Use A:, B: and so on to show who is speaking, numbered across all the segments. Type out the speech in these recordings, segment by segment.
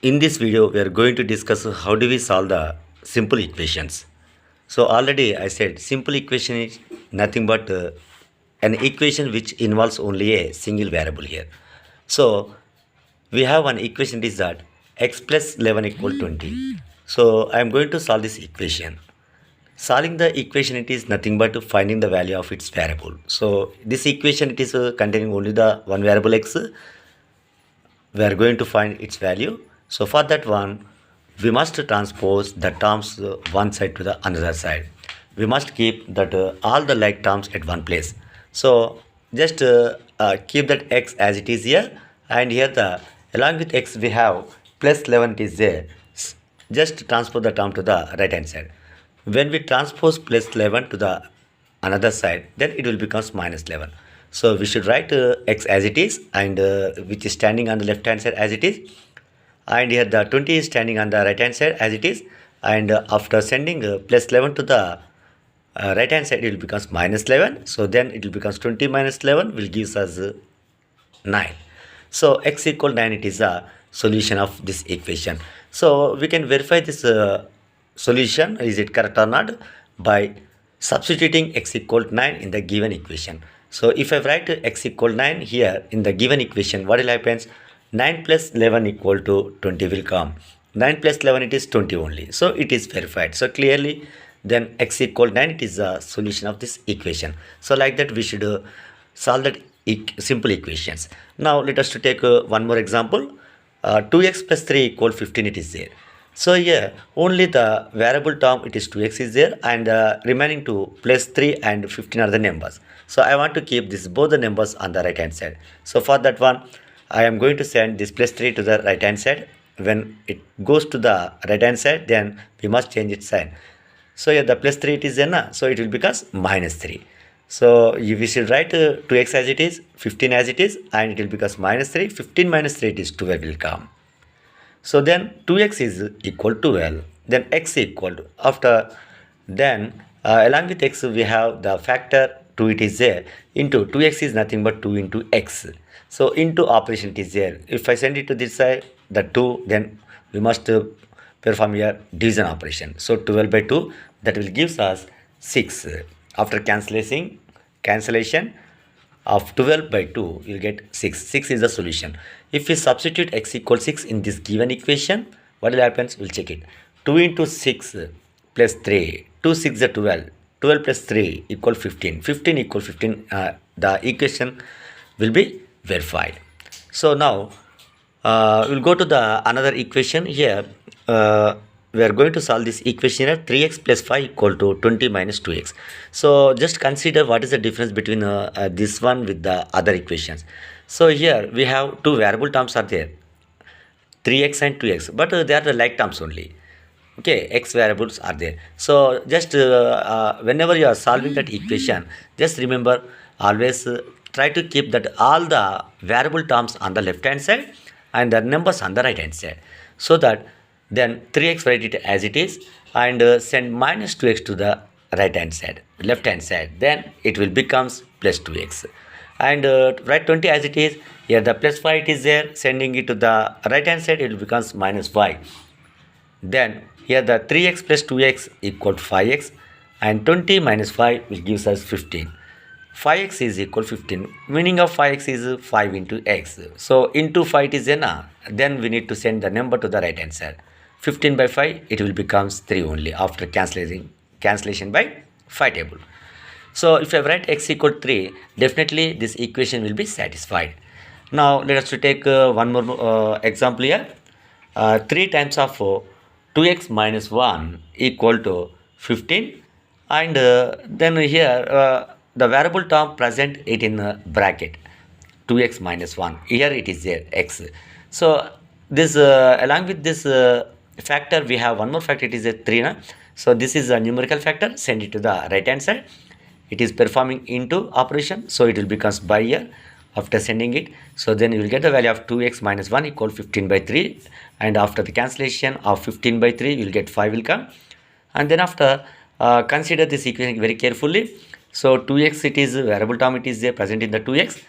A: In this video, we are going to discuss how do we solve the simple equations. So already I said simple equation is nothing but an equation which involves only a single variable here. So we have one equation is that x plus 11 equal 20. So I am going to solve this equation. Solving the equation, it is nothing but finding the value of its variable. So this equation, it is containing only the one variable x. We are going to find its value. So for that one, we must transpose the terms one side to the another side. We must keep that all the like terms at one place. So just keep that x as it is here, and here the along with x we have plus 11 it is there. Just transpose the term to the right hand side. When we transpose plus 11 to the another side, then it will becomes minus 11. So we should write x as it is, and which is standing on the left hand side as it is, and here the 20 is standing on the right hand side as it is, and after sending plus 11 to the right hand side, it will becomes minus 11. So then it will becomes 20 minus 11 will gives us 9. So x equal 9, it is a solution of this equation. So we can verify this solution, is it correct or not, by substituting x equal 9 in the given equation. So if I write x equal 9 here in the given equation, what will happen? 9 plus 11 equal to 20 will come. 9 plus 11, it is 20 only. So it is verified. So clearly then x equal 9, it is a solution of this equation. So like that we should solve that simple equations. Now let us to take one more example. 2x plus 3 equal 15, it is there. So here only the variable term, it is 2x is there, and remaining 2 plus 3 and 15 are the numbers. So I want to keep this both the numbers on the right hand side. So for that one, I am going to send this plus 3 to the right hand side. When it goes to the right hand side, then we must change its sign. So here the plus 3 it is there, so it will become minus 3. So we should write 2x as it is, 15 as it is, and it will become minus 3. 15 minus 3, it is 12 will come. So then 2x is equal to 12. Then x equal to, after then along with x we have the factor 2, it is there, into 2x is nothing but 2 into x. So into operation it is there. If I send it to this side, the 2, then we must perform here division operation. So 12 by 2, that will gives us 6. After cancellation of 12 by 2, you will get 6. 6 is the solution. If we substitute x equals 6 in this given equation, what will happen? We'll check it. 2 into 6 plus 3. 2 6 is 12. 12 plus 3 equal 15. 15 equal 15. The equation will be verified. So now we'll go to the another equation here. We are going to solve this equation here. 3x plus 5 equal to 20 minus 2x. So just consider what is the difference between this one with the other equations. So here we have two variable terms are there, 3x and 2x, but they are the like terms only. Okay, x variables are there. So just whenever you are solving that equation, just remember always try to keep that all the variable terms on the left hand side and the numbers on the right hand side, so that then 3x write it as it is, and send minus 2x to the right hand side, left hand side, then it will becomes plus 2x, and write 20 as it is. Here the plus 5 it is there, sending it to the right hand side, it will becomes minus 5. Then here the 3x plus 2x equal to 5x, and 20 minus 5 will gives us 15. 5x is equal 15. Meaning of 5x is 5 into x. So into 5 it is there, then we need to send the number to the right hand side. 15 by 5, it will becomes 3 only after cancellation by 5 table. So if I write x equal to 3, definitely this equation will be satisfied. Now let us to take one more example here. 3 times of 2x minus 1 equal to 15, and then here the variable term present it in bracket 2x minus 1. Here it is there x. So this along with this factor, we have one more factor, it is a 3. So this is a numerical factor, send it to the right hand side. It is performing into operation, so it will becomes by here after sending it. So then you will get the value of 2x minus 1 equal 15 by 3, and after the cancellation of 15 by 3 you will get 5 will come. And then after consider this equation very carefully. So 2x, it is variable term, it is there present in the 2x,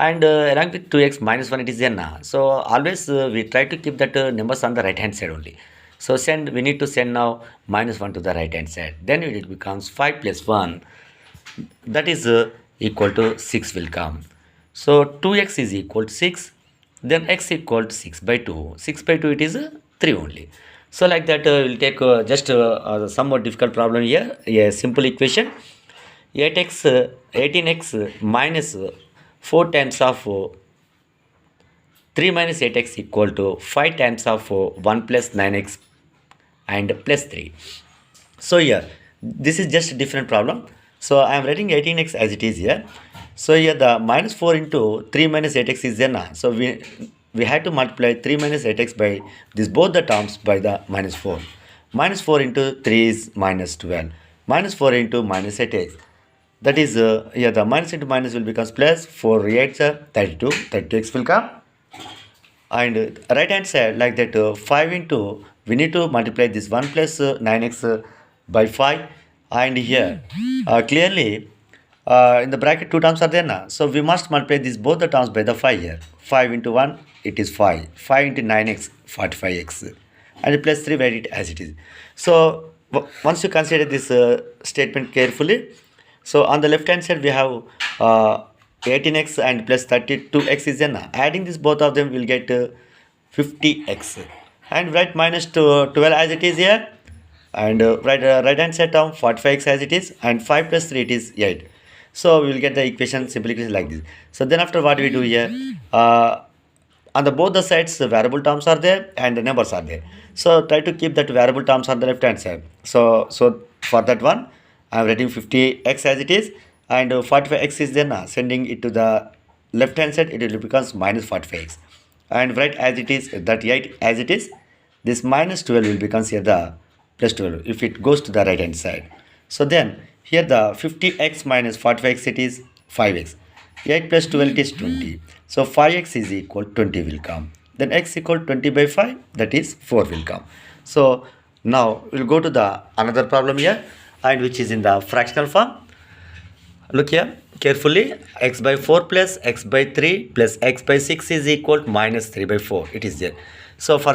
A: and along with 2x minus 1 it is there now. So always we try to keep that numbers on the right hand side only. So we need to send now minus 1 to the right hand side, then it becomes 5 plus 1, that is equal to 6 will come. So 2x is equal to 6, then x equal to 6 by 2. 6 by 2 it is 3 only. So like that we'll take just somewhat difficult problem here, a simple equation. 8x 18x minus 4 times of 3 minus 8x equal to 5 times of 1 plus 9x and plus 3. So here this is just a different problem. So I am writing 18x as it is here. So here the minus 4 into 3 minus 8x is there now. So we had to multiply 3 minus 8x by this both the terms by the minus 4. Minus 4 into 3 is minus 12. Minus 4 into minus 8x. That is here the minus into minus will becomes plus 4 8s are 32. 32x will come. And right hand side like that 5 into we need to multiply this 1 plus 9x by 5, and here clearly in the bracket two terms are there now, so we must multiply this both the terms by the 5 here. 5 into 1 it is 5, 5 into 9x 45x, and plus 3 write it as it is. So once you consider this statement carefully, so on the left hand side we have 18x and plus 32x is there now. Adding this both of them will get 50x, and write minus 12 as it is here, and write right hand side term 45x as it is, and 5 plus 3 it is 8. So we will get the equation, simple equation like this. So then after what we do here, on the both the sides the variable terms are there and the numbers are there. So try to keep that variable terms on the left hand side. So for that one I am writing 50x as it is, and 45x is there now. Sending it to the left hand side it will becomes minus 45x, and write as it is that 8 as it is. This minus 12 will becomes here the plus 12 if it goes to the right hand side. So then here the 50x minus 45x it is 5x. 8 plus 12 it is 20. So 5x is equal 20 will come. Then x equal 20 by 5, that is 4 will come. So now we'll go to the another problem here, and which is in the fractional form. Look here carefully. X by 4 plus x by 3 plus x by 6 is equal to minus 3 by 4. It is there. So for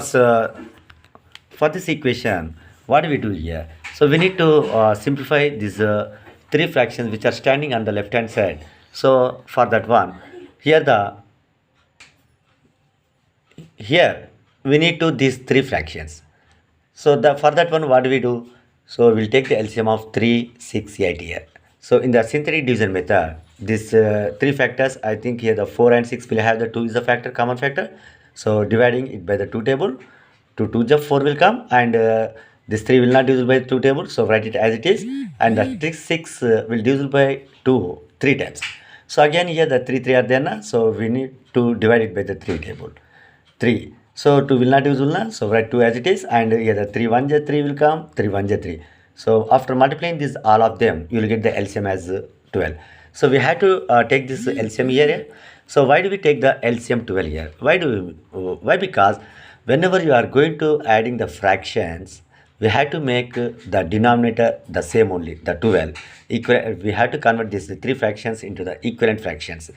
A: this equation, what do we do here? So we need to simplify these three fractions which are standing on the left hand side. So for that one, here we need to these three fractions. So for that one, what do we do? So we'll take the LCM of 3, 6, 8 here. So in the synthetic division method, these three factors, I think here the 4 and 6 will have the 2 is the factor, common factor. So dividing it by the 2 table, 2 2 the 4 will come, and this 3 will not divisible by 2 table, so write it as it is, and the 6 will divisible by 2 3 times. So again here the 3 3 are there now, so we need to divide it by the 3 table. 3. So 2 will not divisible now, so write 2 as it is, and here the 3 1 3 will come, 3 1 3. So after multiplying this all of them, you will get the LCM as 12. So we had to take this LCM here. So why do we take the LCM 12 here? Why? Because whenever you are going to adding the fractions, we have to make the denominator the same only, the 12. We have to convert these three fractions into the equivalent fractions.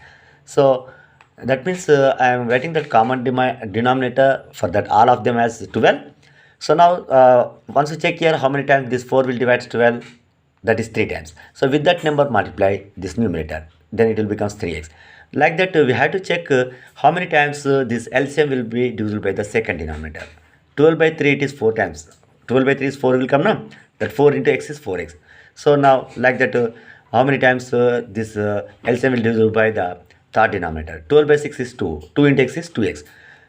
A: So that means I am writing the common denominator for that all of them as 12. So now once you check here how many times this 4 will divide 12, that is 3 times. So with that number multiply this numerator, then it will becomes 3x. Like that we have to check how many times this LCM will be divisible by the second denominator. 12 by 3 it is 4 times. 12 by 3 is 4 will come now. That 4 into x is 4x. So now like that how many times this LCM will divisible by the third denominator. 12 by 6 is 2. 2 into x is 2x.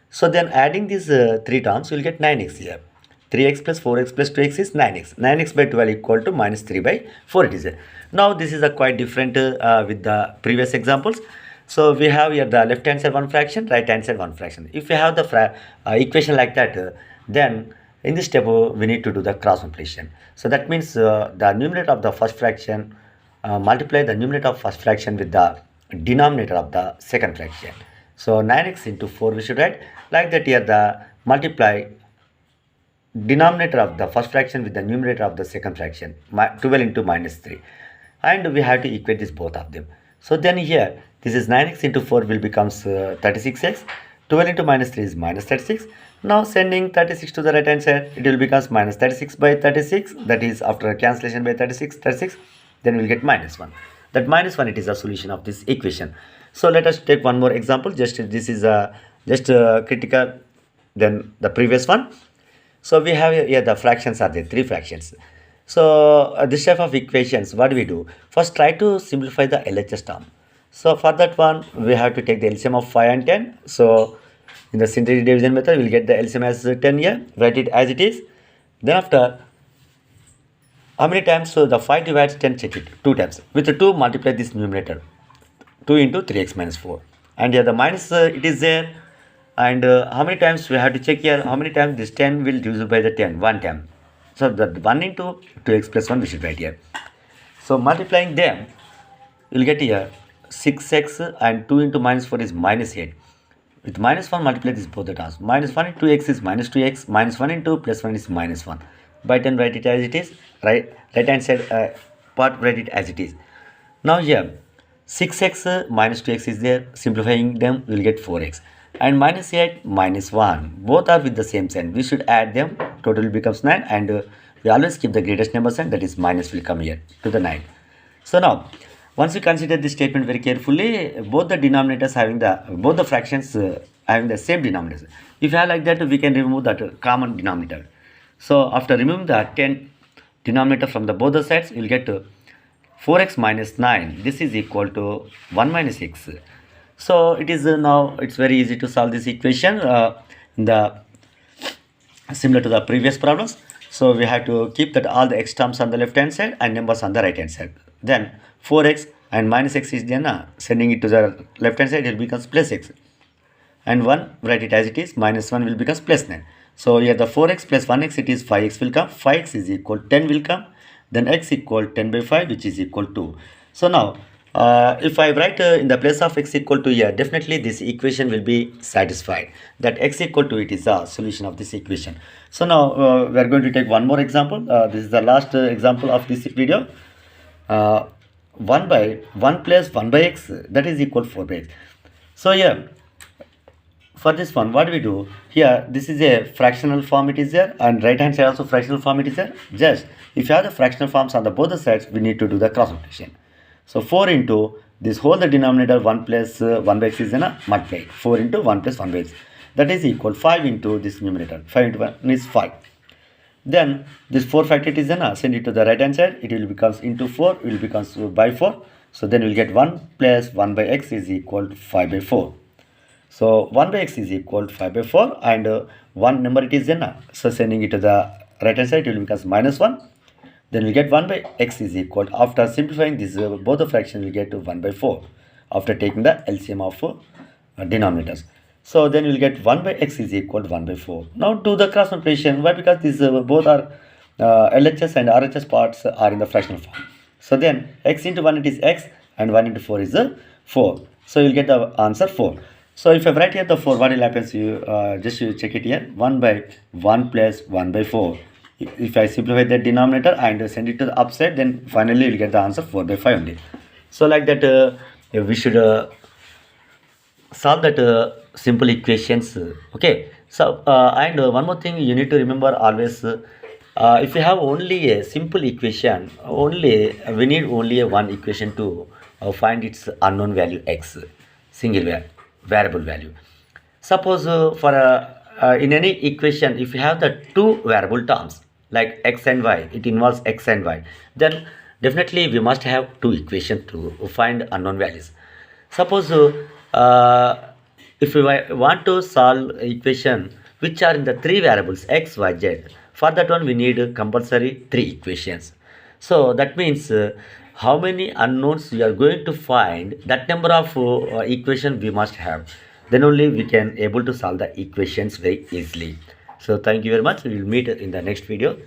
A: So then adding these 3 terms you will get 9x here. 3x plus 4x plus 2x is 9x. 9x by 12 equal to minus 3 by 4 it is. Now this is a quite different with the previous examples. So we have here the left hand side one fraction, right hand side one fraction. If we have the equation like that, then in this step we need to do the cross multiplication. So that means the numerator of the first fraction multiply the numerator of first fraction with the denominator of the second fraction. So 9x into 4 we should write. Like that here the multiply denominator of the first fraction with the numerator of the second fraction, 12 into minus 3, and we have to equate this both of them. So then here This is 9x into 4 will becomes 36x. 12 into minus 3 is minus 36. Now sending 36 to the right hand side, it will becomes minus 36 by 36. That is after cancellation by 36. Then we will get minus 1. That minus 1, it is the solution of this equation. So let us take one more example. Just this is critical than the previous one. So we have here the fractions are there, 3 fractions. So this type of equations, what do we do? First try to simplify the LHS term. So for that one, we have to take the LCM of 5 and 10. So in the synthetic division method, we'll get the LCM as 10 here, write it as it is. Then after, how many times? So the 5 divides 10, check it, 2 times. With the 2, multiply this numerator, 2 into 3x minus 4. And here the minus, it is there. And how many times we have to check here, how many times this 10 will divisible by the 10, 1 time. So the 1 into 2x plus 1 we should write here. So multiplying them, you'll get here 6x and 2 into minus 4 is minus 8. With minus 1 multiply this both the terms. Minus 1 into x is minus 2x. Minus 1 into plus 1 is minus 1. By 10 write it as it is. Right hand side part write it as it is. Now here 6x minus 2x is there. Simplifying them we will get 4x. And minus 8 minus 1 both are with the same sign. We should add them. Total becomes 9 and we always keep the greatest number sign, that is minus will come here to the 9. So now once you consider this statement very carefully, both the denominators having both the fractions having the same denominators. If you have like that, we can remove that common denominator. So after removing the 10 denominator from the both the sides, you will get 4x minus 9. This is equal to 1 minus x. So it is now it's very easy to solve this equation similar to the previous problems. So we have to keep that all the x terms on the left hand side and numbers on the right hand side. Then 4x and minus x is then sending it to the left hand side, it will become plus x. And 1 write it as it is, minus 1 will become plus 9. So here the 4x plus 1x, it is 5x will come. 5x is equal 10 will come. Then x equal 10 by 5, which is equal to. So now if I write in the place of x equal to here, definitely this equation will be satisfied. That x equal to it is the solution of this equation. So now we are going to take one more example. This is the last example of this video. 1 by 1 plus 1 by x, that is equal 4 by x. So here for this one, what do we do? Here this is a fractional form, it is there, and right hand side also fractional form, it is there. Just if you have the fractional forms on the both the sides, we need to do the cross multiplication. So 4 into this whole the denominator 1 plus 1 by x is multiply. 4 into 1 plus 1 by x, that is equal 5 into this numerator. 5 into 1 is 5. Then this 4 factor is send it to the right hand side, it will becomes into 4, it will becomes by 4. So then we will get 1 plus 1 by x is equal to 5 by 4. So 1 by x is equal to 5 by 4 and 1 number it is so sending it to the right hand side, it will becomes minus 1. Then we get 1 by x is equal, after simplifying this both the fractions we get to 1 by 4 after taking the LCM of denominators. So then we will get 1 by x is equal to 1 by 4. Now do the cross multiplication. Why? Because these both are LHS and RHS parts are in the fractional form. So then x into 1 it is x and 1 into 4 is 4. So you will get the answer 4. So if I write here the 4, what will happen? So you just you check it here. 1 by 1 plus 1 by 4. If I simplify the denominator and send it to the upside, then finally you will get the answer 4 by 5 only. So like that we should solve that simple equations. Okay. So and one more thing you need to remember always, if you have only a simple equation, we need only a one equation to find its unknown value x, single variable value. Suppose in any equation, if you have the two variable terms like x and y, it involves x and y, then definitely we must have two equations to find unknown values. Suppose if we want to solve equation which are in the three variables x, y, z, for that one we need compulsory three equations. So that means how many unknowns we are going to find, that number of equation we must have. Then only we can able to solve the equations very easily. So thank you very much. We will meet in the next video.